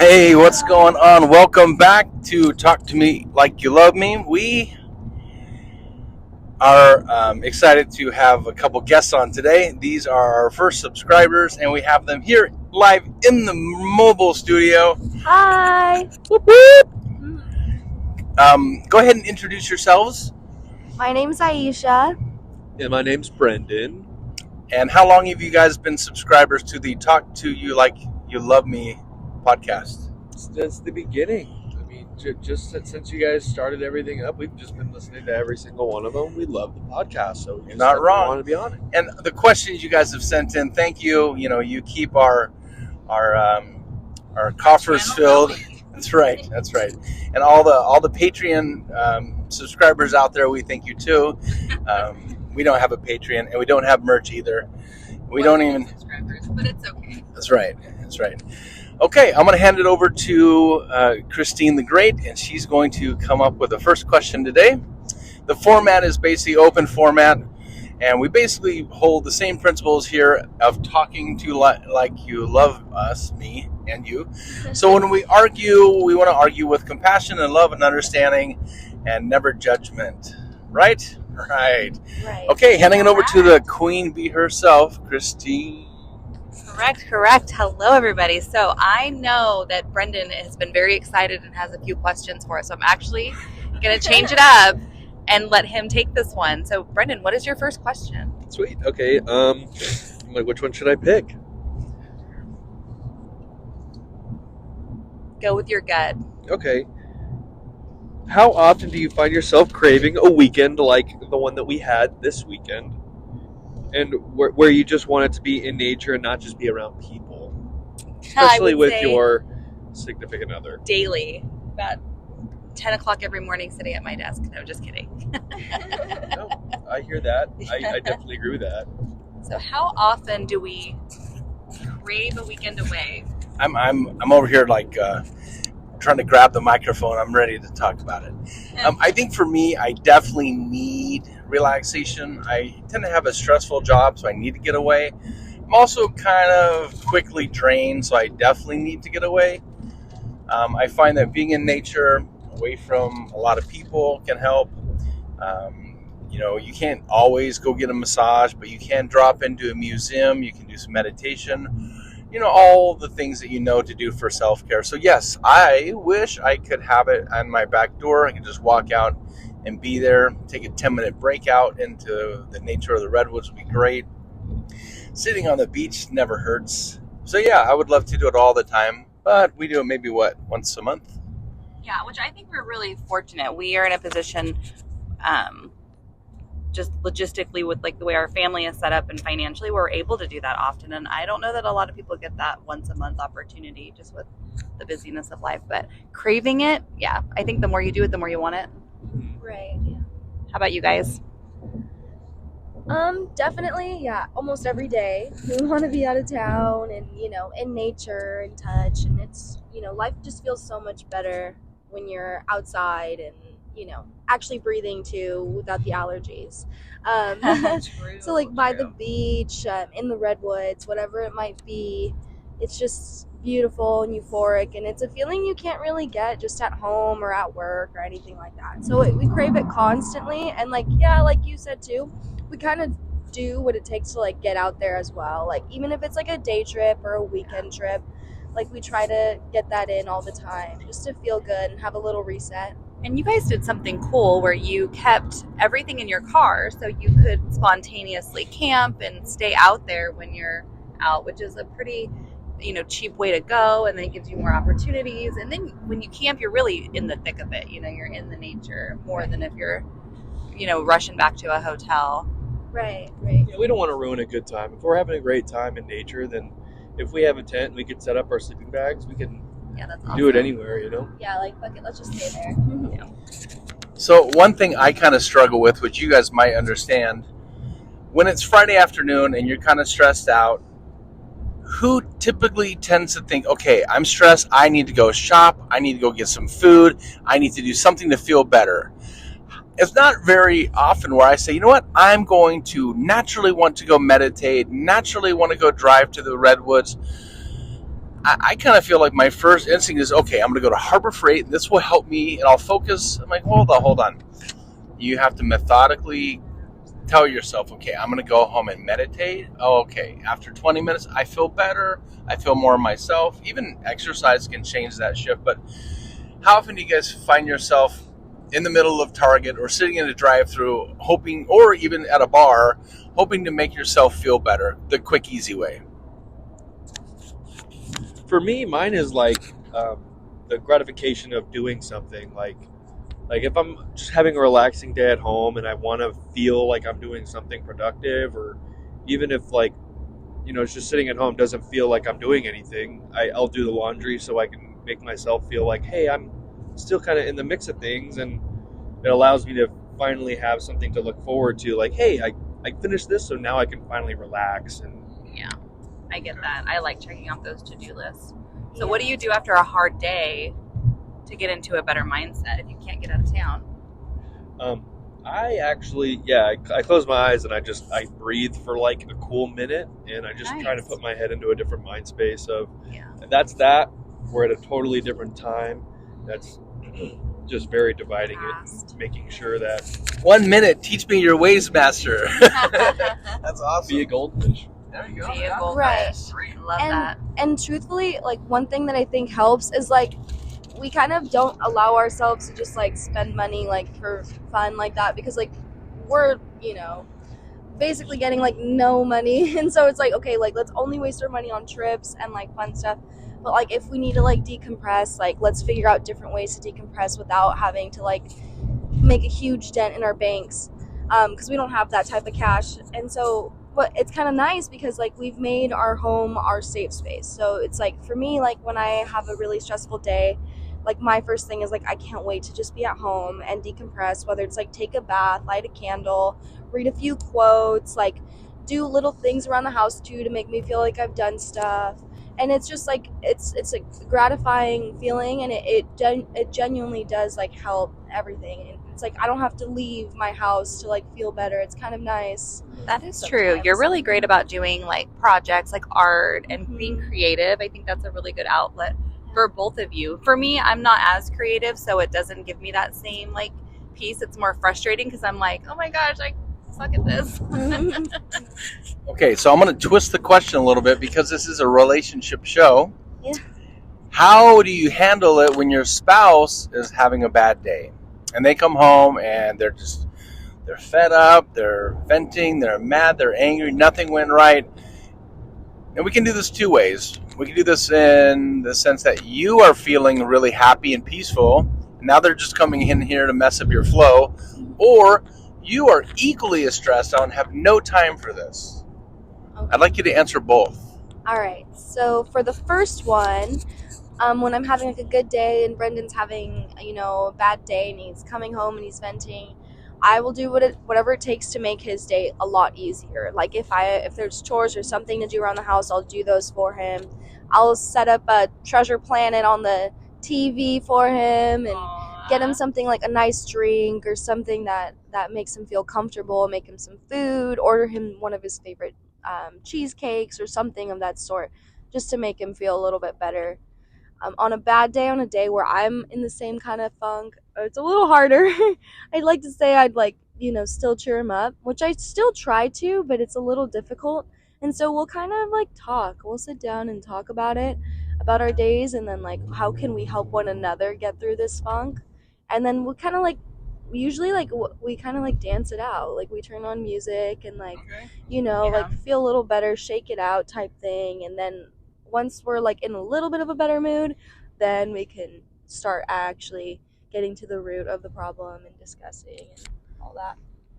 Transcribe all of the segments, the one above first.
Hey, what's going on? Welcome back to Talk to Me Like You Love Me. We are excited to have a couple guests on today. These are our first subscribers, and we have them here live in the mobile studio. Hi. Whoop, whoop. Go ahead and introduce yourselves. My name's Aisha. And my name's Brendan. And how long have you guys been subscribers to the Talk to You Like You Love Me podcast? Since the beginning. I mean, just since you guys started everything up, we've just been listening to every single one of them. We love the podcast, so You're not wrong. We want to be on it. And the questions you guys have sent in, thank you. You know, you keep our coffers filled. That's right. And all the Patreon subscribers out there, we thank you too. We don't have a Patreon, and we don't have merch either. We don't even subscribers, but it's okay. That's right. Okay, I'm going to hand it over to Christine the Great, and she's going to come up with the first question today. The format is basically open format, and we basically hold the same principles here of talking to like you love us, me, and you. So when we argue, we want to argue with compassion and love and understanding and never judgment. Right. Okay, handing it over to the queen bee herself, Christine. Correct. Hello, everybody. So I know that Brendan has been very excited and has a few questions for us. So I'm actually going to change it up and let him take this one. So, Brendan, what is your first question? Sweet. Okay. Which one should I pick? Go with your gut. Okay. How often do you find yourself craving a weekend like the one that we had this weekend? And where you just want it to be in nature and not just be around people, especially with your significant other. Daily, about 10 o'clock every morning, sitting at my desk. No, just kidding. No, I hear that. I definitely agree with that. So, how often do we crave a weekend away? I'm over here like trying to grab the microphone. I'm ready to talk about it. I think for me, I definitely need relaxation. I tend to have a stressful job, so I need to get away. I'm also kind of quickly drained, so I definitely need to get away. I find that being in nature, away from a lot of people, can help. You can't always go get a massage, but you can drop into a museum. You can do some meditation. All the things that you know to do for self-care. So yes, I wish I could have it on my back door. I could just walk out and be there, take a 10-minute break out into the nature of the redwoods would be great. Sitting on the beach never hurts. So yeah, I would love to do it all the time, but we do it maybe once a month? Yeah, which I think we're really fortunate. We are in a position just logistically with like the way our family is set up and financially, we're able to do that often. And I don't know that a lot of people get that once a month opportunity just with the busyness of life, but craving it. Yeah. I think the more you do it, the more you want it. Right. Yeah. How about you guys? Definitely. Yeah. Almost every day we want to be out of town and, in nature and touch. And it's, life just feels so much better when you're outside and, actually breathing too without the allergies. So like by the beach, in the redwoods, whatever it might be, it's just beautiful and euphoric, and it's a feeling you can't really get just at home or at work or anything like that. So we crave it constantly, and like you said too, we kind of do what it takes to like get out there as well. Like even if it's like a day trip or a weekend trip, like we try to get that in all the time just to feel good and have a little reset. And you guys did something cool where you kept everything in your car so you could spontaneously camp and stay out there when you're out, which is a pretty, cheap way to go. And then it gives you more opportunities. And then when you camp, you're really in the thick of it. You're in the nature more than if you're, rushing back to a hotel. Right. Yeah, we don't want to ruin a good time. If we're having a great time in nature, then if we have a tent and we can set up our sleeping bags, we can that's awesome. do it anywhere, Yeah, like, fuck it, let's just stay there. Yeah. So one thing I kind of struggle with, which you guys might understand, when it's Friday afternoon and you're kind of stressed out, who typically tends to think, okay, I'm stressed, I need to go shop, I need to go get some food, I need to do something to feel better. It's not very often where I say, you know what, I'm going to naturally want to go meditate, naturally want to go drive to the redwoods. I kind of feel like my first instinct is, okay, I'm going to go to Harbor Freight. This will help me, and I'll focus. I'm like, hold on. You have to methodically tell yourself, okay, I'm going to go home and meditate. Oh, okay. After 20 minutes, I feel better. I feel more myself. Even exercise can change that shift. But how often do you guys find yourself in the middle of Target or sitting in a drive-thru, hoping, or even at a bar, hoping to make yourself feel better, the quick, easy way? For me, mine is like the gratification of doing something. Like if I'm just having a relaxing day at home and I want to feel like I'm doing something productive, or even if like it's just sitting at home doesn't feel like I'm doing anything, I'll do the laundry so I can make myself feel like, hey, I'm still kind of in the mix of things, and it allows me to finally have something to look forward to. Like, hey, I finished this, so now I can finally relax. And Yeah, I get that. I like checking off those to-do lists. So Yeah. what do you do after a hard day to get into a better mindset if you can't get out of town? I actually, I close my eyes and I breathe for like a cool minute, and I just try to Nice. put my head into a different mind space of, Yeah. that's that. We're at a totally different time. That's just very dividing Fast. it, making sure that 1 minute, teach me your ways, master. That's awesome. be a goldfish. There you go. Be a goldfish. Right. I love that. And truthfully, like one thing that I think helps is like we kind of don't allow ourselves to just like spend money like for fun like that, because like we're basically getting like no money, and so it's like, okay, like let's only waste our money on trips and like fun stuff. But like if we need to like decompress, like let's figure out different ways to decompress without having to like make a huge dent in our banks, because we don't have that type of cash. And so, but it's kind of nice because like we've made our home our safe space. So it's like for me, like when I have a really stressful day, like my first thing is like I can't wait to just be at home and decompress, whether it's like take a bath, light a candle, read a few quotes, like do little things around the house too to make me feel like I've done stuff. And it's just like it's a gratifying feeling, and it genuinely does like help everything. And it's like I don't have to leave my house to like feel better. It's kind of nice. That is Sometimes. true. You're really great about doing like projects like art and being Mhm. creative. I think that's a really good outlet for both of you. For me, I'm not as creative, so it doesn't give me that same like piece. It's more frustrating because I'm like, oh my gosh, I suck at this. Okay, so I'm going to twist the question a little bit because this is a relationship show. Yeah. How do you handle it when your spouse is having a bad day and they come home and they're fed up, they're venting, they're mad, they're angry, nothing went right? And we can do this two ways. We can do this in the sense that you are feeling really happy and peaceful, and now they're just coming in here to mess up your flow, or you are equally as stressed out and have no time for this. Okay. I'd like you to answer both. All right. So for the first one, when I'm having like a good day and Brendan's having a bad day and he's coming home and he's venting, I will do whatever it takes to make his day a lot easier. Like if there's chores or something to do around the house, I'll do those for him. I'll set up a treasure planet on the TV for him and get him something like a nice drink or something that makes him feel comfortable, make him some food, order him one of his favorite cheesecakes or something of that sort, just to make him feel a little bit better. On a bad day, on a day where I'm in the same kind of funk, it's a little harder. I'd like to say I'd still cheer him up, which I still try to, but it's a little difficult. And so we'll kind of like talk. We'll sit down and talk about it, about our days, and then like how can we help one another get through this funk. And then we'll kind of like usually like we kind of like dance it out. Like we turn on music and like like feel a little better, shake it out type thing. And then once we're like in a little bit of a better mood, then we can start actually getting to the root of the problem and discussing and all that.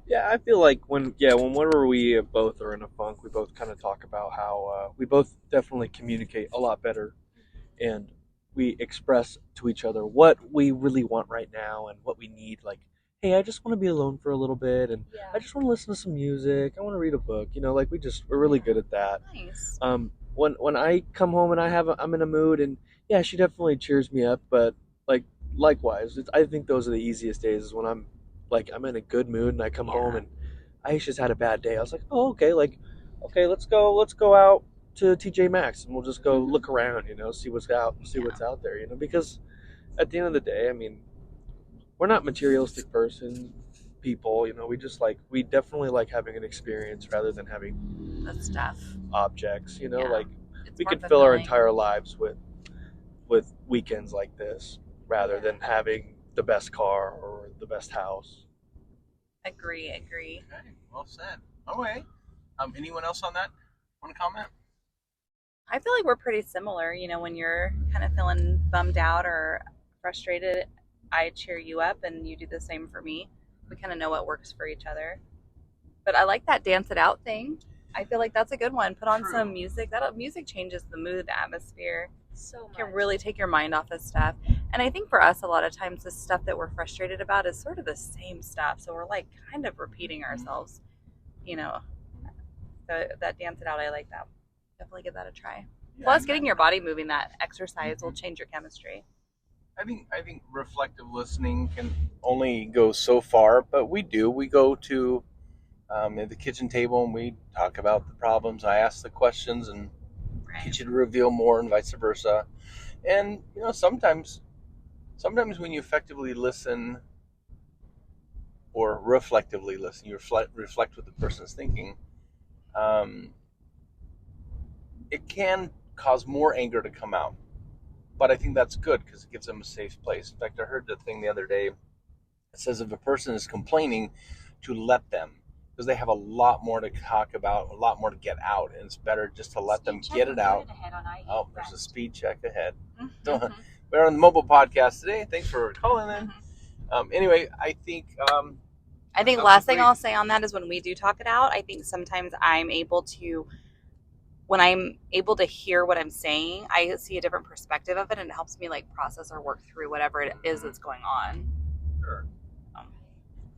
Yeah, I feel like whenever we both are in a funk, we both kind of talk about how we both definitely communicate a lot better, and we express to each other what we really want right now and what we need. Like, hey, I just want to be alone for a little bit, and I just want to listen to some music. I want to read a book. Like we're really good at that. Nice. When I come home and I'm in a mood, and yeah, she definitely cheers me up. But like likewise, I think those are the easiest days is when I'm in a good mood and I come home and Aisha's had a bad day. I was like, oh, okay, let's go out to TJ Maxx and we'll just go look around, see what's out there, because at the end of the day, I mean, we're not materialistic people, we definitely like having an experience rather than having The stuff. objects, Yeah. like It's we more could fill our fulfilling. entire lives with weekends like this rather than having the best car or the best house. Agree. Okay, well said. All right. Anyone else on that want to comment? I feel like we're pretty similar. When you're kind of feeling bummed out or frustrated, I cheer you up and you do the same for me. We kind of know what works for each other. But I like that dance it out thing. I feel like that's a good one. Put on True. some music. Music changes the mood, the atmosphere. So much. Can really take your mind off of stuff. And I think for us, a lot of times the stuff that we're frustrated about is sort of the same stuff. So we're like kind of repeating ourselves, So that dance it out, I like that. Definitely give that a try. Yeah, Plus, getting your body moving, that exercise will change your chemistry. I think reflective listening can only go so far, but we go to at the kitchen table and we talk about the problems. I ask the questions and get you to reveal more, and vice versa. And sometimes when you effectively listen or reflectively listen, you reflect what the person is thinking. It can cause more anger to come out, but I think that's good because it gives them a safe place. In fact, I heard the thing the other day. It says if a person is complaining, to let them, because they have a lot more to talk about, a lot more to get out, and it's better just to let them get it out. Oh, there's a speed check ahead. We're on the mobile podcast today. Thanks for calling in. Anyway, I think last thing I'll say on that is when we do talk it out, I think sometimes when I'm able to hear what I'm saying, I see a different perspective of it, and it helps me like process or work through whatever it is that's going on. Sure.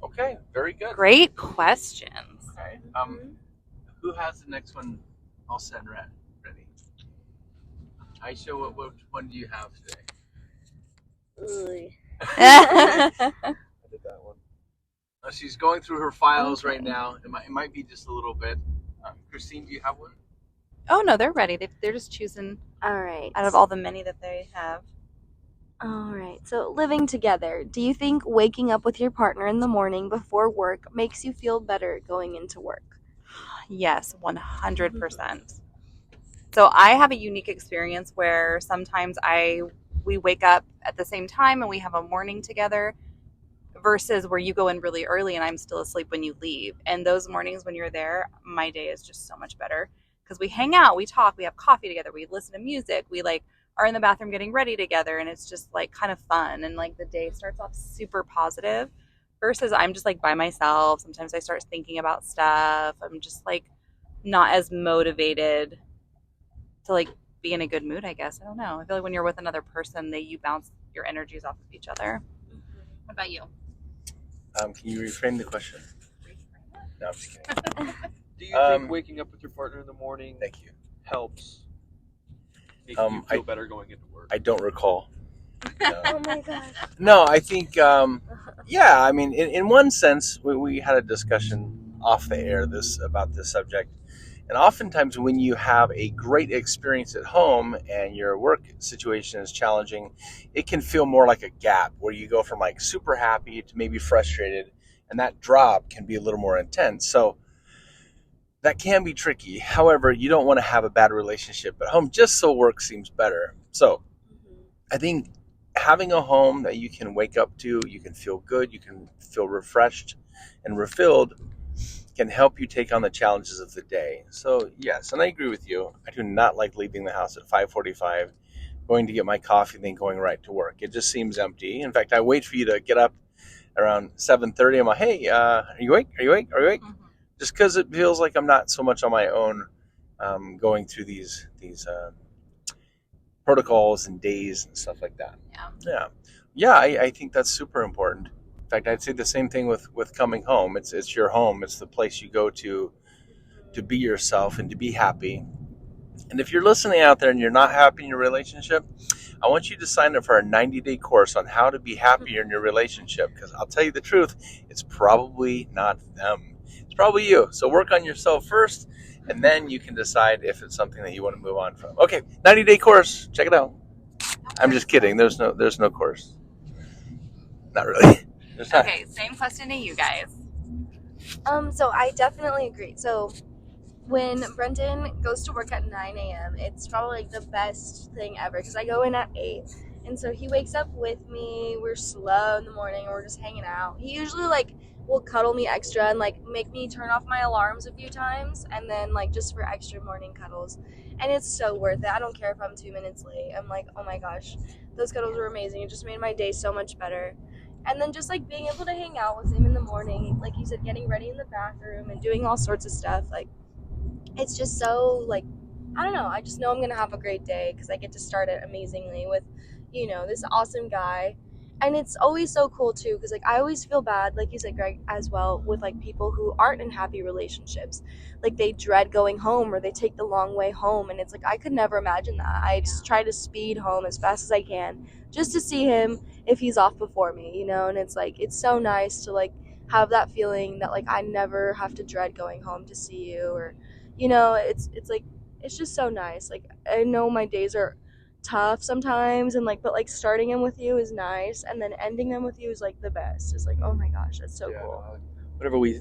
Okay, very good. Great questions. Okay. Who has the next one all set and ready? Aisha, what one do you have today? I did that one. She's going through her files right now. It might be just a little bit. Christine, do you have one? Oh no, they're ready. They're just choosing All right. out of all the many that they have. All right. So, living together, do you think waking up with your partner in the morning before work makes you feel better going into work? Yes, 100%. So I have a unique experience where sometimes we wake up at the same time and we have a morning together versus where you go in really early and I'm still asleep when you leave. And those mornings when you're there, my day is just so much better because we hang out, we talk, we have coffee together, we listen to music, we are in the bathroom getting ready together, and it's just kind of fun, and the day starts off super positive versus I'm just by myself. Sometimes I start thinking about stuff. I'm just not as motivated to be in a good mood, I guess. I don't know. I feel like when you're with another person, you bounce your energies off of each other. What about you? Can you reframe the question? No, I'm just kidding. Do you think waking up with your partner in the morning Thank you. helps make you feel better going into work? I don't recall. No. Oh my gosh. No, I think, yeah, I mean, in one sense, we had a discussion off the air about this subject. And oftentimes when you have a great experience at home and your work situation is challenging, it can feel more like a gap where you go from super happy to maybe frustrated, and that drop can be a little more intense. So that can be tricky. However, you don't want to have a bad relationship at home just so work seems better. So I think having a home that you can wake up to, you can feel good, you can feel refreshed and refilled, can help you take on the challenges of the day. So yes, and I agree with you. I do not like leaving the house at 5:45, going to get my coffee, then going right to work. It just seems empty. In fact, I wait for you to get up around 7:30. I'm like, hey, are you awake? Are you awake? Are you awake? Mm-hmm. Just because it feels like I'm not so much on my own, going through these protocols and days and stuff like that. Yeah. I think that's super important. In fact, I'd say the same thing with coming home. It's your home. It's the place you go to be yourself and to be happy. And if you're listening out there and you're not happy in your relationship, I want you to sign up for a 90-day course on how to be happier in your relationship. Because I'll tell you the truth, it's probably not them. It's probably you. So work on yourself first, and then you can decide if it's something that you want to move on from. Okay, 90-day course. Check it out. I'm just kidding. There's no course. Not really. There's not. Okay, same question to you guys. So I definitely agree. So when Brendan goes to work at 9 a.m., it's probably like the best thing ever because I go in at 8. And so he wakes up with me. We're slow in the morning. We're just hanging out. He usually like will cuddle me extra and like make me turn off my alarms a few times and then like just for extra morning cuddles. And it's so worth it. I don't care if I'm 2 minutes late. I'm like, oh my gosh, those cuddles were amazing. It just made my day so much better. And then just like being able to hang out with him in the morning, like you said, getting ready in the bathroom and doing all sorts of stuff, like it's just so like I don't know, I just know I'm gonna have a great day because I get to start it amazingly with this awesome guy. And it's always so cool too because like I always feel bad, like you said, Greg, as well, with like people who aren't in happy relationships, like they dread going home or they take the long way home, and it's like I could never imagine that. I just try to speed home as fast as I can just to see him if he's off before me, and it's like it's so nice to like have that feeling that like I never have to dread going home to see you, or it's like it's just so nice. Like I know my days are tough sometimes, and like but like starting them with you is nice, and then ending them with you is like the best. It's like, oh my gosh, that's so cool. Whenever we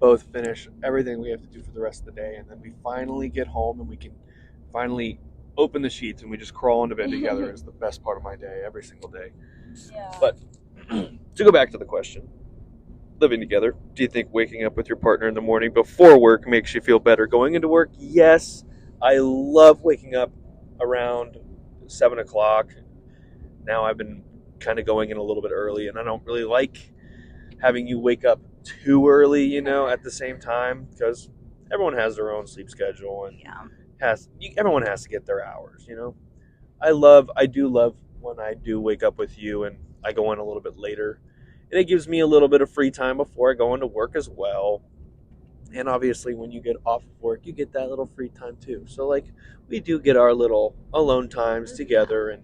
both finish everything we have to do for the rest of the day, and then we finally get home and we can finally open the sheets and we just crawl into bed together is the best part of my day every single day. Yeah. But to go back to the question, living together, do you think waking up with your partner in the morning before work makes you feel better going into work? Yes. I love waking up around 7 o'clock. Now I've been kind of going in a little bit early, and I don't really like having you wake up too early, at the same time, because everyone has their own sleep schedule, and everyone has to get their hours. I do love when I do wake up with you and I go in a little bit later, and it gives me a little bit of free time before I go into work as well. And obviously when you get off of work, you get that little free time too. So like we do get our little alone times together, and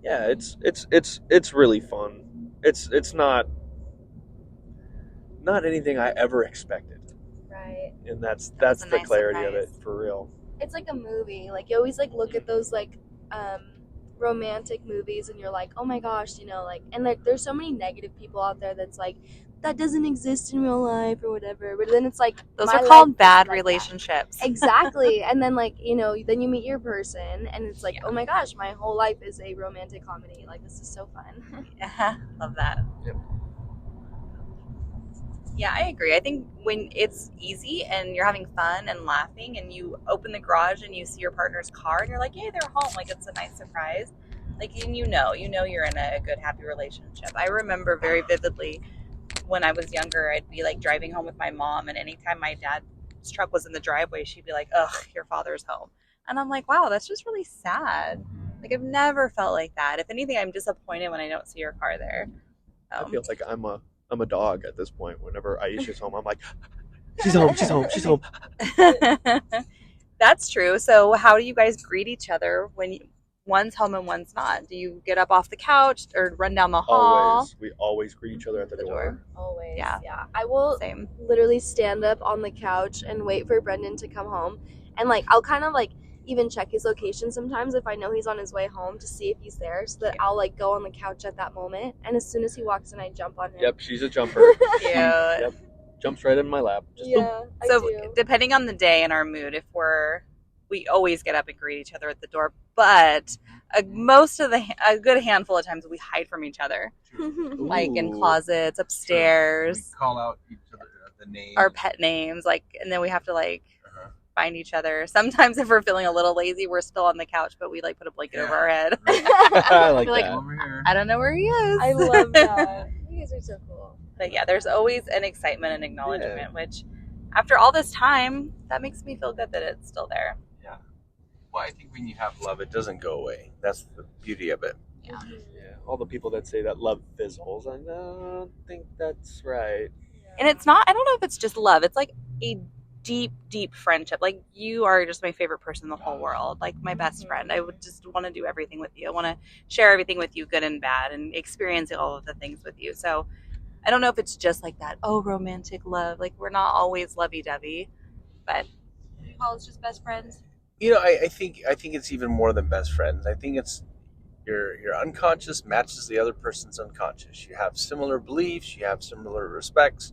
yeah, it's really fun. It's not anything I ever expected. Right. And that's That's a the nice clarity surprise. of it, for real. It's like a movie. Like you always like look at those like romantic movies and you're like, oh my gosh, like, and like there's so many negative people out there that's like that doesn't exist in real life or whatever, but then it's like Those my are called life bad is like that. relationships. Exactly. And then like then you meet your person and it's like, oh my gosh, my whole life is a romantic comedy, like this is so fun. Yeah, love that. Yep. Yeah, I agree. I think when it's easy and you're having fun and laughing and you open the garage and you see your partner's car and you're like, hey, they're home. Like, it's a nice surprise. Like, and you're in a good, happy relationship. I remember very vividly when I was younger, I'd be like driving home with my mom, and anytime my dad's truck was in the driveway, she'd be like, ugh, your father's home. And I'm like, wow, that's just really sad. Like, I've never felt like that. If anything, I'm disappointed when I don't see your car there. I feel like I'm a dog at this point. Whenever Aisha's home, I'm like, she's home, she's home, she's home. That's true. So how do you guys greet each other when one's home and one's not? Do you get up off the couch or run down the hall? We always greet each other at the door. Always. Yeah. I will Same. literally stand up on the couch and wait for Brendan to come home, and like I'll kind of like even check his location sometimes if I know he's on his way home to see if he's there, so that I'll like go on the couch at that moment, and as soon as he walks in I jump on him. Yep, she's a jumper. Cute. Yep, jumps right in my lap. Just boom. Yeah, I So do. depending on the day and our mood, we always get up and greet each other at the door, but a good handful of times we hide from each other, like in Ooh. closets, upstairs, We call out each other the name. our pet names, like, and then we have to like find each other. Sometimes if we're feeling a little lazy, we're still on the couch, but we like put a blanket over our head. I like We're like, that. Over here. I don't know where he is. I love that. You guys are so cool. But yeah, there's always an excitement and acknowledgement, which after all this time, that makes me feel good that it's still there. Yeah. Well, I think when you have love, it doesn't go away. That's the beauty of it. Yeah. Yeah, all the people that say that love fizzles, I don't think that's right. And it's not, I don't know if it's just love. It's like a deep, deep friendship. Like, you are just my favorite person in the whole world. Like, my best friend. I would just want to do everything with you. I want to share everything with you, good and bad, and experience all of the things with you. So I don't know if it's just like that, romantic love. Like, we're not always lovey-dovey. But you call us just best friends. I think it's even more than best friends. I think it's your unconscious matches the other person's unconscious. You have similar beliefs, you have similar respects,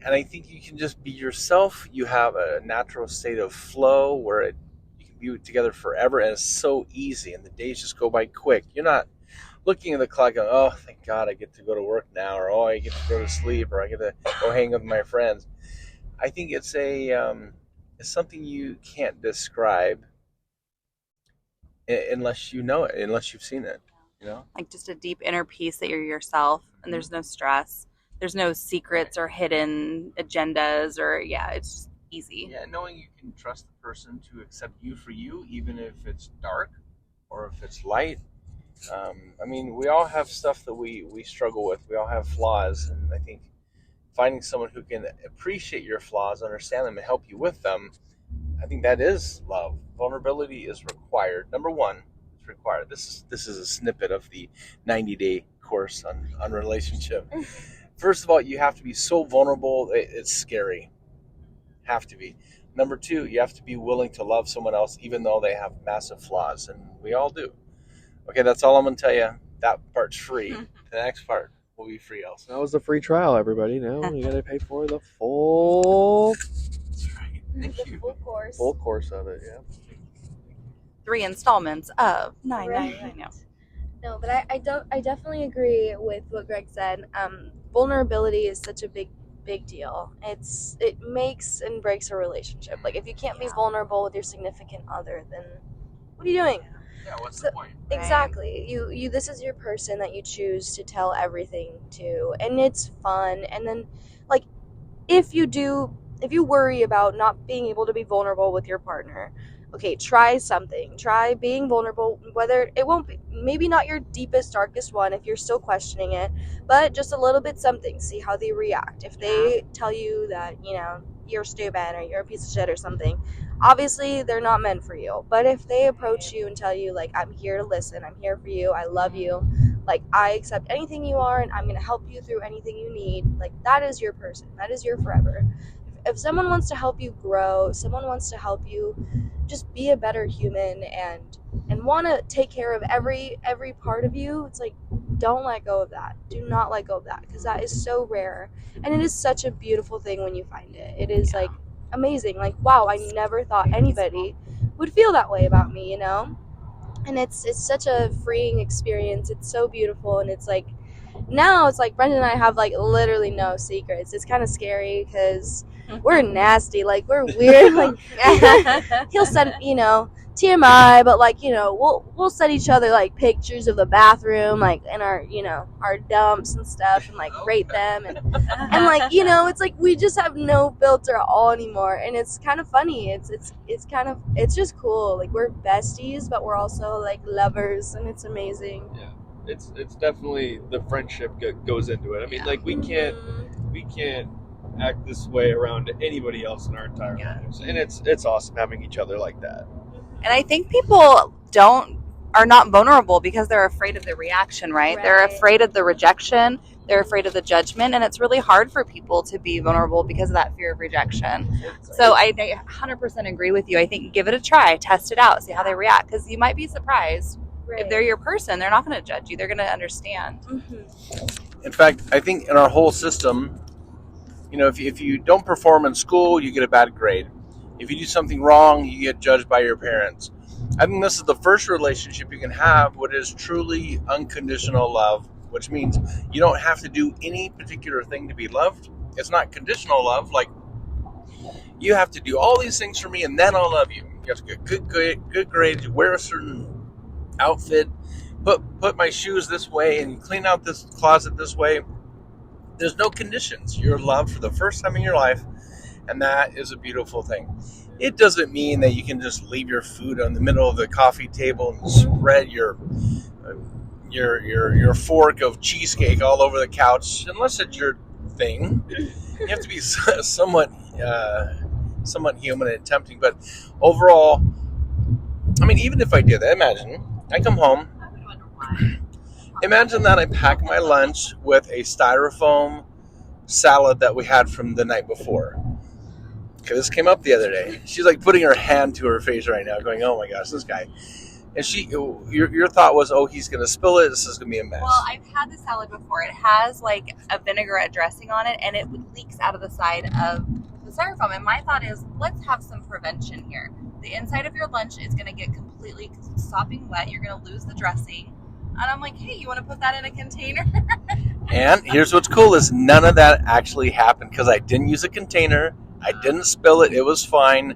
and I think you can just be yourself. You have a natural state of flow where you can be together forever, and it's so easy, and the days just go by quick. You're not looking at the clock going, oh, thank God I get to go to work now, or oh, I get to go to sleep, or I get to go hang with my friends. I think it's it's something you can't describe unless you know it, unless you've seen it. Like just a deep inner peace that you're yourself, and there's no stress. There's no secrets or hidden agendas, or it's just easy. Yeah, knowing you can trust the person to accept you for you, even if it's dark or if it's light. We all have stuff that we struggle with. We all have flaws, and I think finding someone who can appreciate your flaws, understand them, and help you with them, I think that is love. Vulnerability is required. Number one, it's required. This is a snippet of the 90-day course on relationship. First of all, you have to be so vulnerable, it's scary. Have to be. Number two, you have to be willing to love someone else even though they have massive flaws, and we all do. Okay, that's all I'm going to tell you. That part's free. The next part will be free also. That was the free trial, everybody. Now you got to pay for the full... That's right. Thank you. Full course. Full course of it, yeah. 3 installments of $9.99. Right. No, but I definitely agree with what Greg said. Vulnerability is such a big deal. It makes and breaks a relationship. Like if you can't be vulnerable with your significant other, then what are you doing? Yeah, what's the point? Exactly. You this is your person that you choose to tell everything to, and it's fun. And then like if you worry about not being able to be vulnerable with your partner, okay, try something. Try being vulnerable, whether it won't be, maybe not your deepest, darkest one if you're still questioning it, but just a little bit something. See how they react. If they tell you that, you're stupid or you're a piece of shit or something, obviously they're not meant for you. But if they approach you and tell you, like, I'm here to listen, I'm here for you, I love you, like, I accept anything you are and I'm going to help you through anything you need, like, that is your person. That is your forever. If someone wants to help you grow, someone wants to help you just be a better human and want to take care of every part of you, it's like, don't let go of that. Do not let go of that, because that is so rare, and it is such a beautiful thing when you find it. It is like amazing. Like, wow, I never thought anybody would feel that way about me, and it's such a freeing experience. It's so beautiful, and it's like now it's like Brendan and I have like literally no secrets. It's kind of scary because we're nasty, like we're weird, like he'll send TMI, but like we'll send each other like pictures of the bathroom, like in our our dumps and stuff, and like rate them, and like it's like we just have no filter at all anymore, and it's kind of funny. It's just cool. Like we're besties, but we're also like lovers, and it's amazing. Yeah, it's definitely the friendship goes into it. I mean, like we can't act this way around anybody else in our entire lives, and it's awesome having each other like that. And I think people are not vulnerable because they're afraid of the reaction, right? They're afraid of the rejection. They're afraid of the judgment. And it's really hard for people to be vulnerable because of that fear of rejection. So I 100% agree with you. I think give it a try, test it out, see how they react. Because you might be surprised. If they're your person, they're not going to judge you. They're going to understand. Mm-hmm. In fact, I think in our whole system, if you don't perform in school, you get a bad grade. If you do something wrong, you get judged by your parents. I think this is the first relationship you can have what is truly unconditional love, which means you don't have to do any particular thing to be loved. It's not conditional love, like you have to do all these things for me and then I'll love you. You have to get good grades, wear a certain outfit, put my shoes this way and clean out this closet this way. There's no conditions. You're loved for the first time in your life, and that is a beautiful thing. It doesn't mean that you can just leave your food on the middle of the coffee table and spread your fork of cheesecake all over the couch, unless it's your thing. You have to be somewhat human and tempting. But overall, I mean, even if I did that, imagine I come home. Imagine that I pack my lunch with a styrofoam salad that we had from the night before. this came up the other day. She's like putting her hand to her face right now, going, "Oh my gosh, this guy." And your thought was, "Oh, he's gonna spill it. This is gonna be a mess." Well, I've had the salad before. It has like a vinaigrette dressing on it, and it leaks out of the side of the styrofoam. And my thought is, let's have some prevention here. The inside of your lunch is going to get completely sopping wet. You're going to lose the dressing. And I'm like, hey, you want to put that in a container? And here's what's cool is none of that actually happened because I didn't use a container. I didn't spill it. It was fine.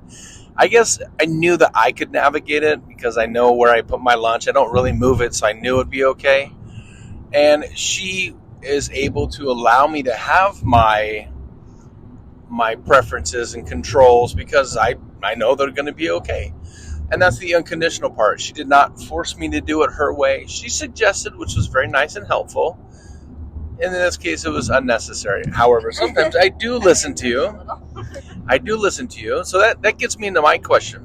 I guess I knew that I could navigate it because I know where I put my lunch. I don't really move it, so I knew it'd be okay. And she is able to allow me to have my preferences and controls because I know they're going to be okay. And that's the unconditional part. She did not force me to do it her way. She suggested, which was very nice and helpful. And in this case, it was unnecessary. However, sometimes I do listen to you. I do listen to you. So that gets me into my question.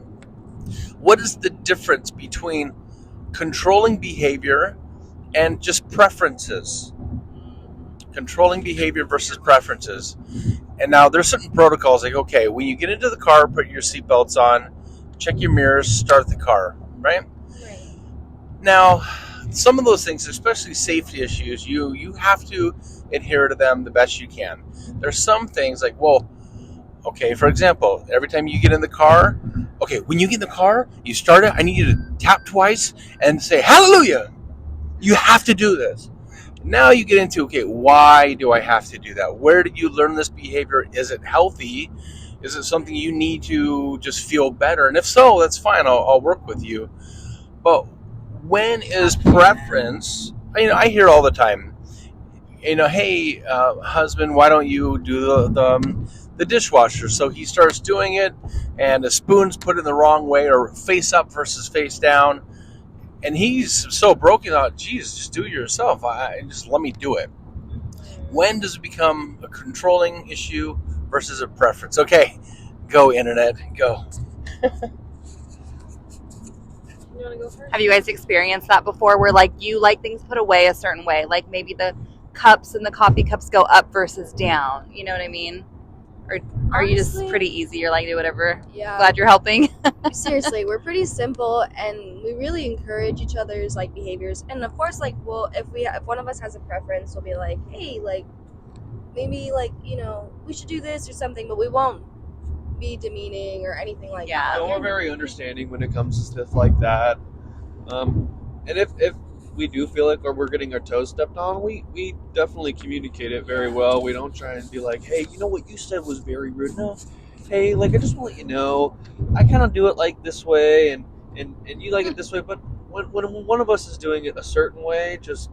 What is the difference between controlling behavior and just preferences? Controlling behavior versus preferences. And now there's certain protocols like, okay, when you get into the car, put your seatbelts on, check your mirrors, start the car, right? Right. Now, some of those things, especially safety issues, you have to adhere to them the best you can. There's some things like, well, okay, for example, every time you get in the car, okay, when you get in the car, you start it, I need you to tap twice and say, hallelujah. You have to do this. Now you get into, okay, why do I have to do that? Where did you learn this behavior? Is it healthy? Is it something you need to just feel better? And if so, that's fine. I'll work with you. But when is preference? I hear all the time, hey, husband, why don't you do the dishwasher? So he starts doing it, and the spoon's put in the wrong way, or face up versus face down. And he's so broken out, geez, just do it yourself. Just let me do it. When does it become a controlling issue versus a preference? Okay, go internet, go. You want to go first? Have you guys experienced that before where like you like things put away a certain way? Like maybe the cups and the coffee cups go up versus down. You know what I mean? Or are you just Honestly, pretty easy? You're like, do whatever. Yeah. Glad you're helping. Seriously, we're pretty simple, and we really encourage each other's like behaviors. And of course, like, well, if one of us has a preference, we'll be like, hey, like, maybe like we should do this or something, but we won't be demeaning or anything like Yeah. that. No, we're very understanding when it comes to stuff like that. And if we do feel like we're getting our toes stepped on, we definitely communicate it very well. We don't try and be like, hey, what you said was very rude. No, hey, like, I just want to let you know, I kind of do it like this way, and you like it this way. But when one of us is doing it a certain way, just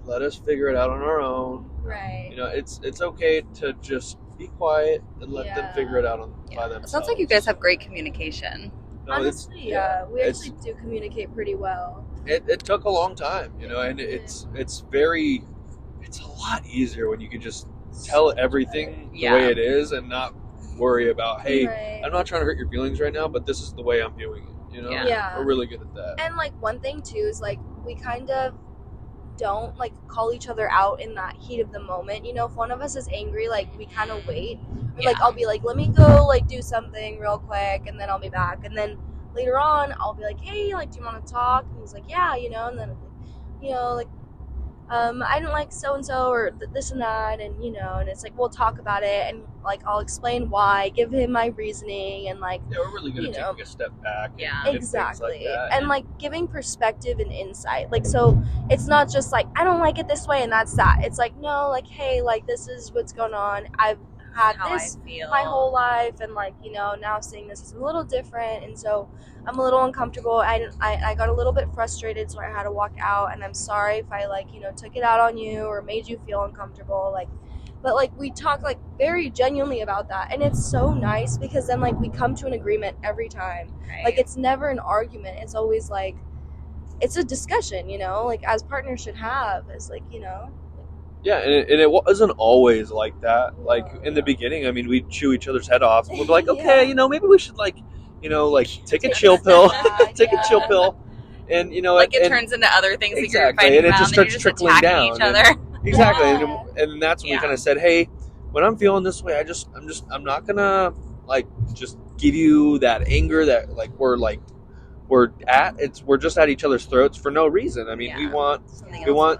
let us figure it out on our own. Right. It's okay to just be quiet and let them figure it out by themselves. It sounds like you guys have great communication. No, Honestly, we actually do communicate pretty well. It took a long time, and it's a lot easier when you can just tell everything the way it is and not worry about, hey, Right. I'm not trying to hurt your feelings right now, but this is the way I'm viewing it. Yeah. We're really good at that. And like one thing too is like we kind of don't like call each other out in that heat of the moment. If one of us is angry, like we kind of wait. Like I'll be like, let me go like do something real quick, and then I'll be back. And then later on, I'll be like, hey, like, do you want to talk? And he's like, yeah, and then like, I didn't like so and so or this and that, and and it's like we'll talk about it, and like I'll explain why, give him my reasoning, and like we're really good at taking a step back. Yeah. And exactly, things like that. and like giving perspective and insight. Like, so it's not just like I don't like it this way and that's that. It's like, no, like, hey, like this is what's going on. I've had How this I feel. my whole life, and like now seeing this is a little different, and so I'm a little uncomfortable. I got a little bit frustrated, so I had to walk out, and I'm sorry if I like took it out on you or made you feel uncomfortable, like, but like we talk like very genuinely about that, and it's so nice because then like we come to an agreement every time. Right. Like it's never an argument, it's always like it's a discussion, like as partners should have, is like Yeah, and it wasn't always like that. Like in the beginning, I mean, we'd chew each other's head off, and we'd be like, okay, maybe we should like take a chill pill, take a chill pill, and like it turns into other things that you're exactly, fighting and it about, just and then starts you're just trickling attacking down. each other. Exactly, Yeah. and that's when we kind of said, hey, when I'm feeling this way, I'm not gonna like just give you that anger that like we're just at each other's throats for no reason. I mean, we want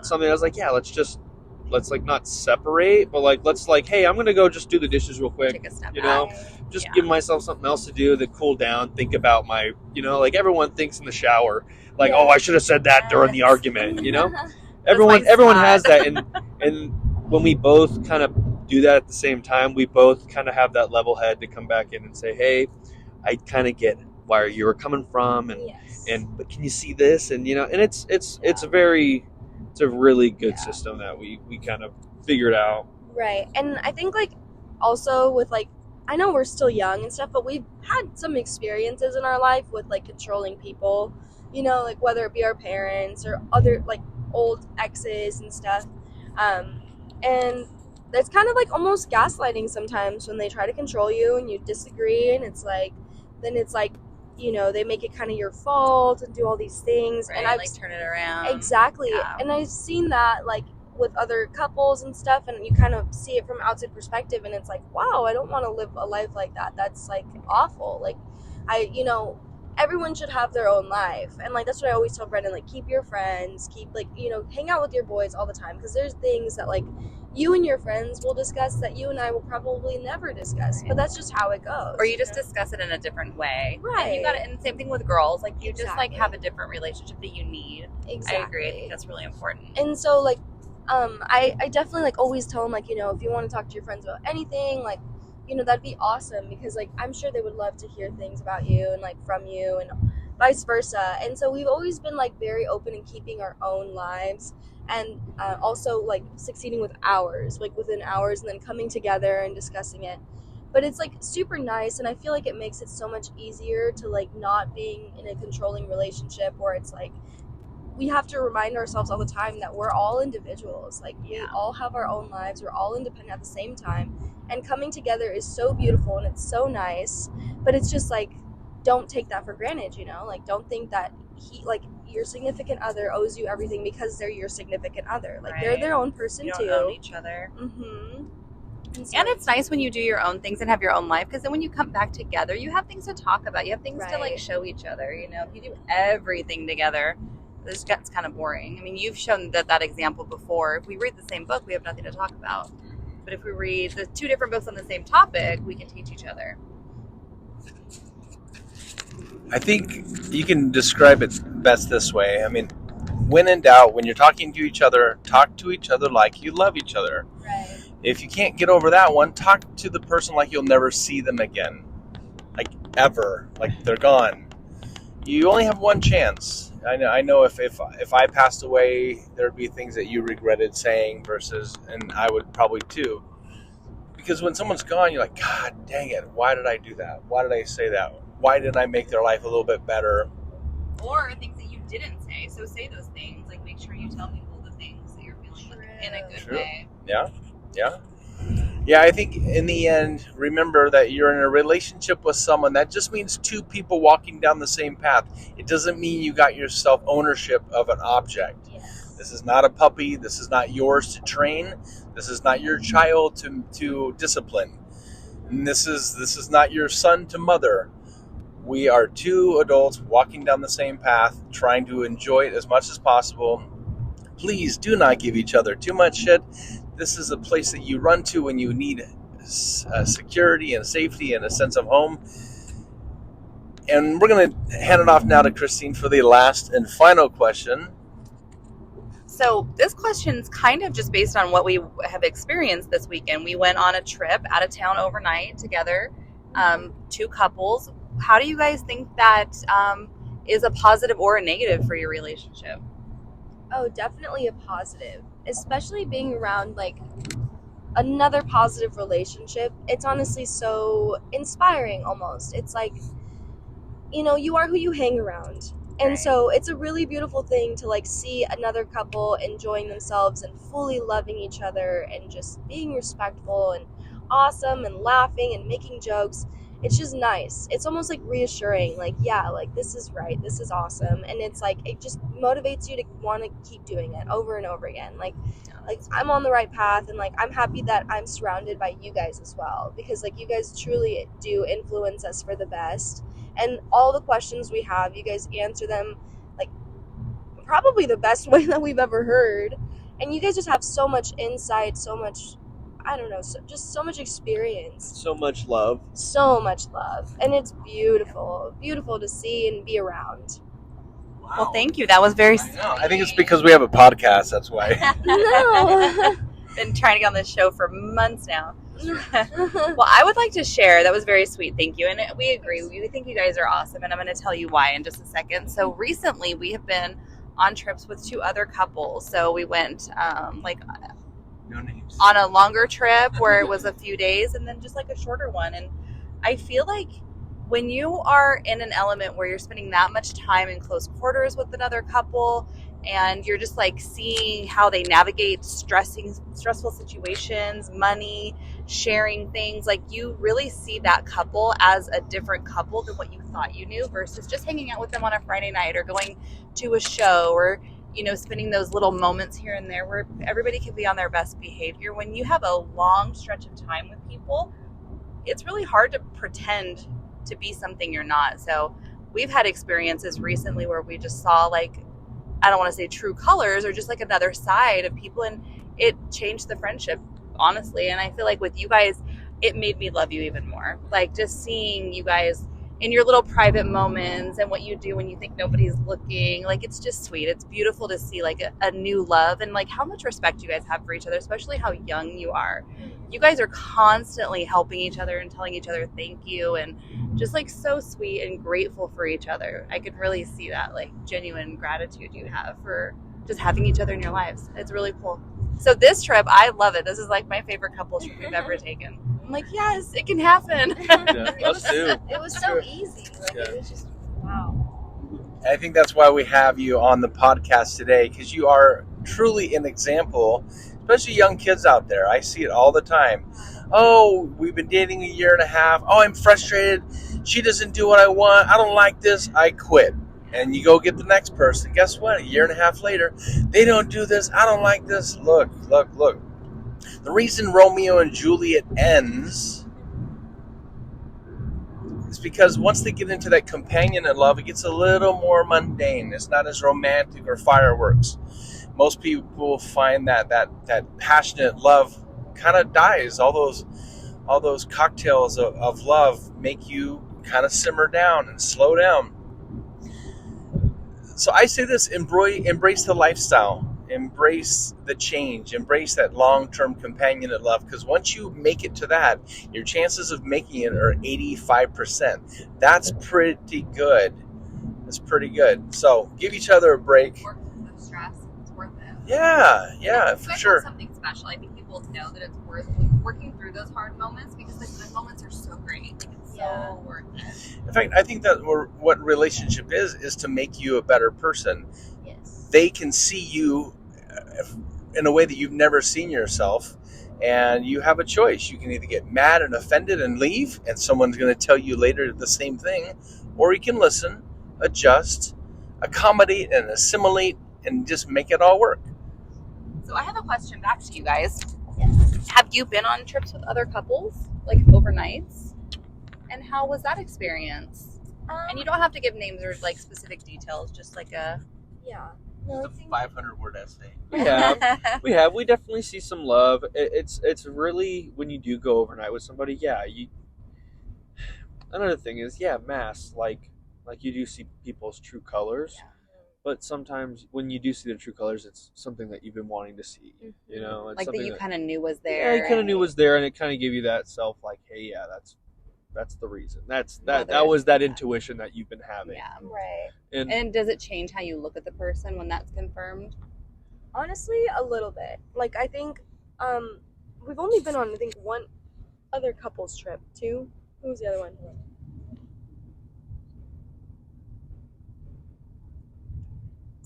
something that's like, yeah, let's like not separate, but like let's like, hey, I'm gonna go just do the dishes real quick. Take a step You know, just give myself something else to do to cool down, think about my, like everyone thinks in the shower, like, oh, I should have said that during the argument. Everyone has that, and when we both kind of do that at the same time, we both kind of have that level head to come back in and say, hey, I kind of get where you were coming from, but can you see this? And and it's a really good system that we kind of figured out. Right. And I think like also with like, I know we're still young and stuff, but we've had some experiences in our life with like controlling people, like whether it be our parents or other like old exes and stuff. And it's kind of like almost gaslighting sometimes when they try to control you and you disagree, and it's like, then it's like, they make it kind of your fault and do all these things. Right, and I've like turn it around. Exactly. Yeah. And I've seen that like with other couples and stuff, and you kind of see it from outside perspective, and it's like, wow, I don't want to live a life like that. That's like awful. Like everyone should have their own life. And like, that's what I always tell Brendan, like, keep your friends, keep like, hang out with your boys all the time. Because there's things that like you and your friends will discuss that you and I will probably never discuss. But that's just how it goes. Or you just discuss it in a different way. Right. And you got it. And same thing with girls. Like you just like Exactly. have a different relationship that you need. Exactly. I agree. I think that's really important. And so like, I definitely like always tell them like, if you want to talk to your friends about anything, like, that'd be awesome, because like I'm sure they would love to hear things about you and like from you and vice versa. And so we've always been like very open in keeping our own lives, and also like succeeding with ours, like within hours, and then coming together and discussing it. But it's like super nice, and I feel like it makes it so much easier to like not being in a controlling relationship where it's like we have to remind ourselves all the time that we're all individuals. Like we all have our own lives, we're all independent at the same time, and coming together is so beautiful and it's so nice. But it's just like, don't take that for granted, like don't think that your significant other owes you everything because they're your significant other. Like they're their own person you too. Don't own each other. And it's nice when you do your own things and have your own life, because then when you come back together, you have things to talk about. You have things to like show each other. If you do everything together, this gets kind of boring. I mean, you've shown that example before. If we read the same book, we have nothing to talk about. But if we read the two different books on the same topic, we can teach each other. I think you can describe it best this way. I mean, when in doubt, when you're talking to each other, talk to each other like you love each other. Right. If you can't get over that one, talk to the person like you'll never see them again. Like ever. Like they're gone. You only have one chance. I know if I passed away, there'd be things that you regretted saying and I would probably too. Because when someone's gone, you're like, God dang it, why did I do that? Why did I say that? Why didn't I make their life a little bit better? Or things that you didn't say. So say those things. Like make sure you tell people the things that you're feeling like, in a good way. Yeah. Yeah, I think in the end, remember that you're in a relationship with someone. That just means two people walking down the same path. It doesn't mean you got yourself ownership of an object. Yes. This is not a puppy. This is not yours to train. This is not your child to discipline. And this is not your son to mother. We are two adults walking down the same path, trying to enjoy it as much as possible. Please do not give each other too much shit. This is a place that you run to when you need security and safety and a sense of home. And we're going to hand it off now to Christine for the last and final question. So this question's kind of just based on what we have experienced this weekend. We went on a trip out of town overnight together, two couples. How do you guys think that is a positive or a negative for your relationship? Oh, definitely a positive, especially being around like another positive relationship. It's honestly so inspiring almost. It's like, you are who you hang around. And Right. So it's a really beautiful thing to like see another couple enjoying themselves and fully loving each other and just being respectful and awesome and laughing and making jokes. it's just nice. It's almost like reassuring, like, yeah, like this is right, this is awesome, and it's like it just motivates you to want to keep doing it over and over again. Like I'm on the right path, and like I'm happy that I'm surrounded by you guys as well, because like you guys truly do influence us for the best, and all the questions we have, you guys answer them like probably the best way that we've ever heard, and you guys just have so much insight, so much, I don't know, just so much experience, So much love. and it's beautiful to see and be around. Well, thank you. That was very I know. I think it's because we have a podcast. That's why. No. Been trying to get on this show for months now. Well, I would like to share. That was very sweet. Thank you. And we agree. We think you guys are awesome. And I'm going to tell you why in just a second. So recently we have been on trips with 2 other couples. So we went No names. on a longer trip where it was a few days and then just like a shorter one. And I feel like when you are in an element where you're spending that much time in close quarters with another couple and you're just like seeing how they navigate stressful situations, money, sharing things, like you really see that couple as a different couple than what you thought you knew versus just hanging out with them on a Friday night or going to a show or spending those little moments here and there where everybody can be on their best behavior. When you have a long stretch of time with people, it's really hard to pretend to be something you're not. So we've had experiences recently where we just saw like, I don't want to say true colors or just like another side of people, and it changed the friendship, honestly. And I feel like with you guys, it made me love you even more. Like just seeing you guys in your little private moments and what you do when you think nobody's looking, like it's just sweet. It's beautiful to see like a new love and like how much respect you guys have for each other, especially how young you are. You guys are constantly helping each other and telling each other thank you and just like so sweet and grateful for each other. I could really see that like genuine gratitude you have for just having each other in your lives. It's really cool. So this trip, I love it. This is like my favorite couple trip we've ever taken. I'm like, yes, it can happen. It was, Us too. it was so easy. Like Yeah. it was just wow. I think that's why we have you on the podcast today, because you are truly an example, especially young kids out there. I see it all the time. Oh, we've been dating a year and a half. Oh, I'm frustrated. She doesn't do what I want. I don't like this. I quit. And you go get the next person. Guess what? A year and a half later, they don't do this. I don't like this. Look. The reason Romeo and Juliet ends is because once they get into that companionate love, it gets a little more mundane. It's not as romantic or fireworks. Most people find that passionate love kind of dies. All those cocktails of love make you kind of simmer down and slow down. So I say this: embrace the lifestyle, embrace the change, embrace that long-term companionate love. Because once you make it to that, your chances of making it are 85%. That's pretty good. That's pretty good. So give each other a break. Work through the stress. It's worth it. Yeah, for Especially sure. something special. I think people know that it's worth working through those hard moments because the good moments are so great. Like, it's so worth it. In fact, I think that what relationship is to make you a better person. Yes. They can see you in a way that you've never seen yourself, and you have a choice. You can either get mad and offended and leave, and someone's going to tell you later the same thing, or you can listen, adjust, accommodate, and assimilate, and just make it all work. So I have a question back to you guys. Yes. Have you been on trips with other couples, like overnights? And how was that experience? And you don't have to give names or like specific details, just like a... Yeah. No, It's a 500-word essay. We have. We definitely see some love. It's really when you do go overnight with somebody. Yeah. Another thing is, masks. Like you do see people's true colors. Yeah. But sometimes when you do see their true colors, it's something that you've been wanting to see. You know, it's like that something you kind of knew was there. Yeah, you kind of knew was there, and it kind of gave you that self, like, hey, yeah, that's the reason. That was that intuition that you've been having. Yeah. right. And does it change how you look at the person when that's confirmed? Honestly, a little bit. Like I think we've only been on one other couples trip. 2. Who was the other one?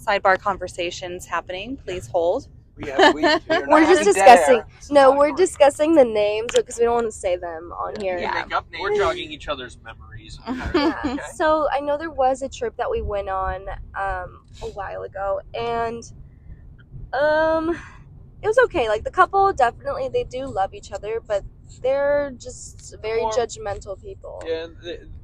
Sidebar conversations happening. Please hold. We're just discussing. No, we're discussing the names because we don't want to say them on here. Yeah. We're jogging each other's memories. Yeah. So I know there was a trip that we went on a while ago, and it was okay. Like the couple, definitely they do love each other, but they're just very judgmental people. Yeah,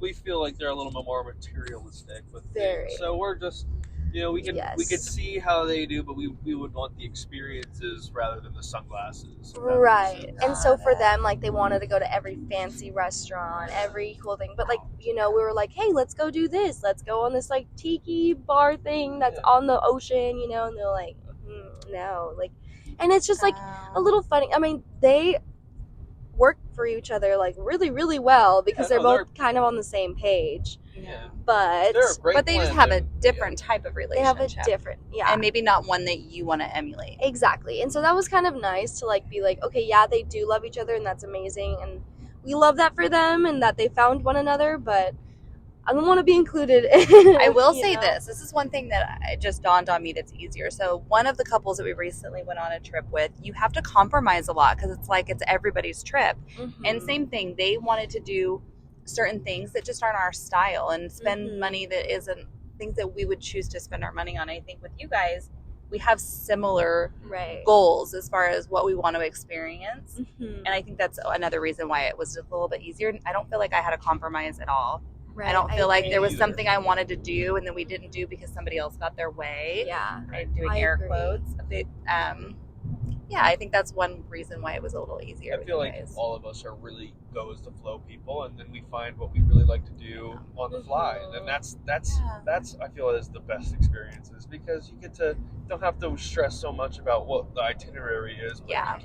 we feel like they're a little bit more materialistic with Very. things. So we're just, we could see how they do, but we would want the experiences rather than the sunglasses. Right. And so for them, like they wanted to go to every fancy restaurant, every cool thing. But like, we were like, hey, let's go do this. Let's go on this like tiki bar thing that's on the ocean, and they're like, no, like, and it's just like a little funny. I mean, they work for each other like really, really well because they're both kind of on the same page. Yeah. But they just have a different type of relationship. They have a different, and maybe not one that you want to emulate. Exactly. And so that was kind of nice to like be like, okay, yeah, they do love each other, and that's amazing, and we love that for them and that they found one another, but I don't want to be included. I will say this is one thing that it just dawned on me that's easier. So one of the couples that we recently went on a trip with, you have to compromise a lot because it's like it's everybody's trip. Mm-hmm. And same thing, they wanted to do certain things that just aren't our style and spend money that isn't things that we would choose to spend our money on. I think with you guys, we have similar goals as far as what we want to experience. Mm-hmm. And I think that's another reason why it was a little bit easier. I don't feel like I had a compromise at all. Right. I don't feel like there was something I wanted to do and then we didn't do because somebody else got their way. Yeah. I'm doing air quotes. Yeah, I think that's one reason why it was a little easier. I feel like all of us are really go with the flow people, and then we find what we really like to do on the fly, and then that's I feel is the best experiences because you don't have to stress so much about what the itinerary is, but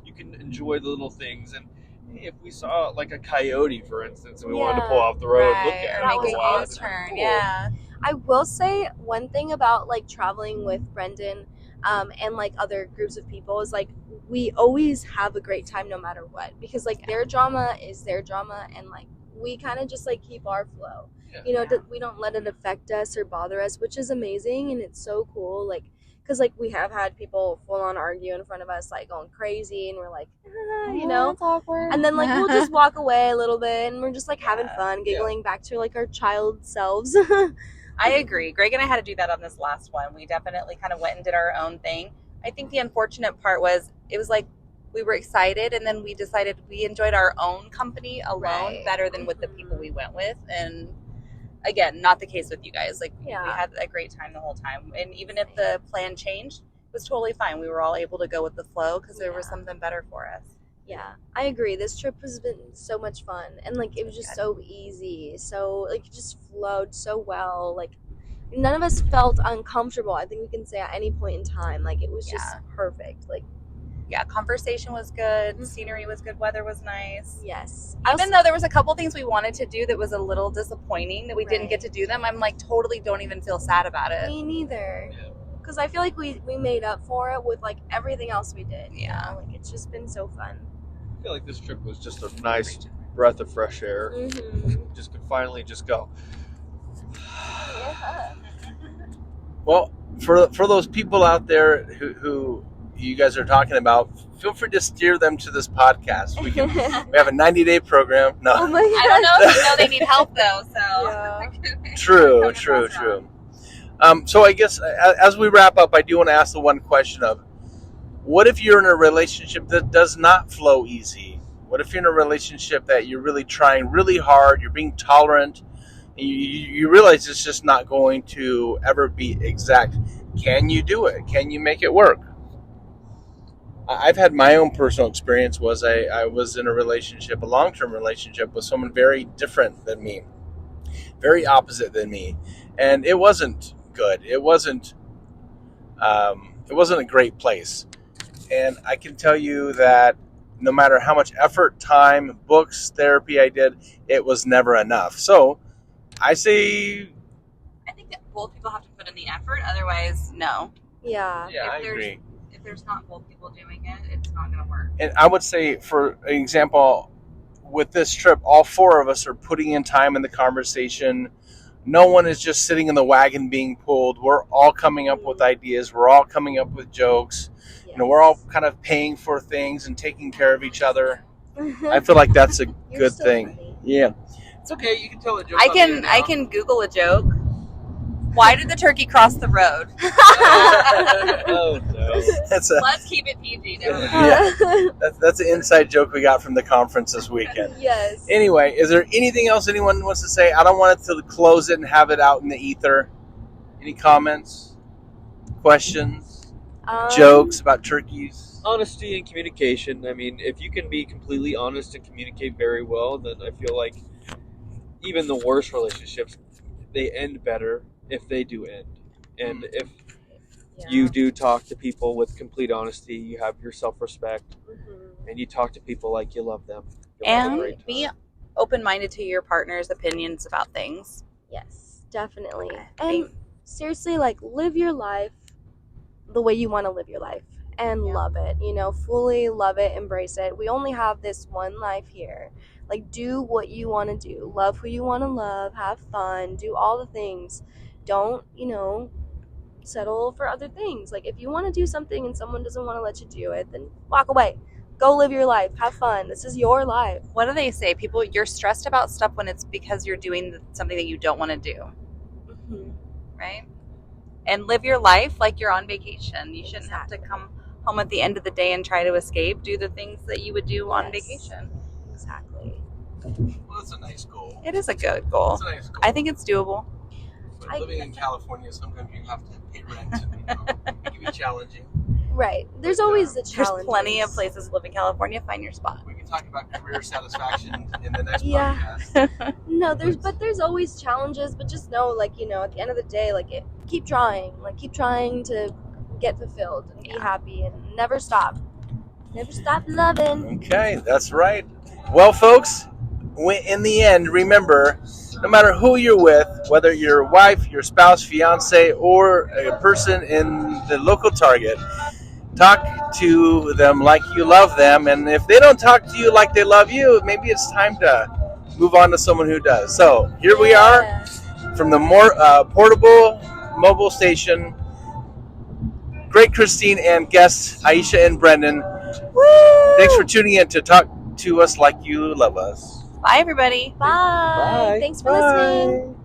you can enjoy the little things. And if we saw like a coyote, for instance, and we wanted to pull off the road, look at it, make a U-turn. Cool. Yeah. I will say one thing about like traveling with Brendan and like other groups of people is like we always have a great time no matter what, because like their drama is their drama, and like we kind of just like keep our flow. We don't let it affect us or bother us, which is amazing, and it's so cool. Like, because like we have had people full on argue in front of us, like going crazy, and we're like, that's awkward. And then like we'll just walk away a little bit, and we're just like having fun, giggling back to like our child selves. I agree. Greg and I had to do that on this last one. We definitely kind of went and did our own thing. I think the unfortunate part was it was like we were excited, and then we decided we enjoyed our own company alone better than with the people we went with. And again, not the case with you guys. Like we had a great time the whole time. And even if the plan changed, it was totally fine. We were all able to go with the flow because there was something better for us. Yeah, I agree. This trip has been so much fun, and like it was just so easy. So like it just flowed so well. Like none of us felt uncomfortable. I think we can say at any point in time, like it was just perfect. Like conversation was good, scenery was good, weather was nice. Yes. Even though there was a couple things we wanted to do that was a little disappointing that we didn't get to do them, I'm like totally don't even feel sad about it. Me neither. Because I feel like we made up for it with like everything else we did. Yeah. Like it's just been so fun. I feel like this trip was just a nice breath of fresh air. Mm-hmm. Just could finally just go. Well, for those people out there who you guys are talking about, feel free to steer them to this podcast. We have a 90-day program. No, oh my God. I don't know if you know they need help though. So true. So I guess as we wrap up, I do want to ask the one question of, what if you're in a relationship that does not flow easy? What if you're in a relationship that you're really trying really hard, you're being tolerant, and you realize it's just not going to ever be exact? Can you do it? Can you make it work? I've had my own personal experience. I was in a relationship, a long-term relationship with someone very different than me, very opposite than me, and it wasn't good. It wasn't a great place. And I can tell you that no matter how much effort, time, books, therapy I did, it was never enough. So I think that both people have to put in the effort. Otherwise, no. Yeah. I agree. If there's not both people doing it, it's not going to work. And I would say, for an example, with this trip, all four of us are putting in time in the conversation. No one is just sitting in the wagon being pulled. We're all coming up with ideas. We're all coming up with jokes. we're all kind of paying for things and taking care of each other. I feel like that's a You're good so thing. funny. Yeah. It's okay. You can tell a joke. I can Google a joke. Why did the turkey cross the road? Oh no. That's a Let's keep it PG. Never mind. Yeah. that's an inside joke we got from the conference this weekend. Yes. Anyway, is there anything else anyone wants to say? I don't want it to close it and have it out in the ether. Any comments, questions, jokes about turkeys? Honesty and communication. I mean, if you can be completely honest and communicate very well, then I feel like even the worst relationships, they end better if they do end. And if you do talk to people with complete honesty, you have your self-respect, and you talk to people like you love them. You'll have a And great be time. open-minded to your partner's opinions about things. Yes, definitely. I And seriously, like, live your life the way you want to live your life and love it, fully love it, embrace it. We only have this one life here. Like, do what you want to do, love who you want to love, have fun, do all the things. Don't, settle for other things. Like, if you want to do something and someone doesn't want to let you do it, then walk away. Go live your life, have fun. This is your life. What do they say? People, you're stressed about stuff when it's because you're doing something that you don't want to do, right? And live your life like you're on vacation. You shouldn't have to come home at the end of the day and try to escape. Do the things that you would do on vacation. Exactly. Well, that's a nice goal. It is a good goal. It's a nice goal. I think it's doable. But living in California, sometimes you have to pay rent. It can be challenging. Right. There's always the challenge. There's plenty of places to live in California. Find your spot. We can talk about career satisfaction in the next Yeah. podcast. No, there's always challenges, but just know, like, at the end of the day, like, keep trying to get fulfilled and be happy and never stop loving. Okay, that's right. Well, folks, in the end, remember, no matter who you're with, whether your wife, your spouse, fiance, or a person in the local Target, talk to them like you love them. And if they don't talk to you like they love you, maybe it's time to move on to someone who does. So here we are from the more portable mobile station. Great Christine and guests Aisha and Brendan. Woo! Thanks for tuning in to talk to us like you love us. Bye, everybody. Bye. Thanks for listening.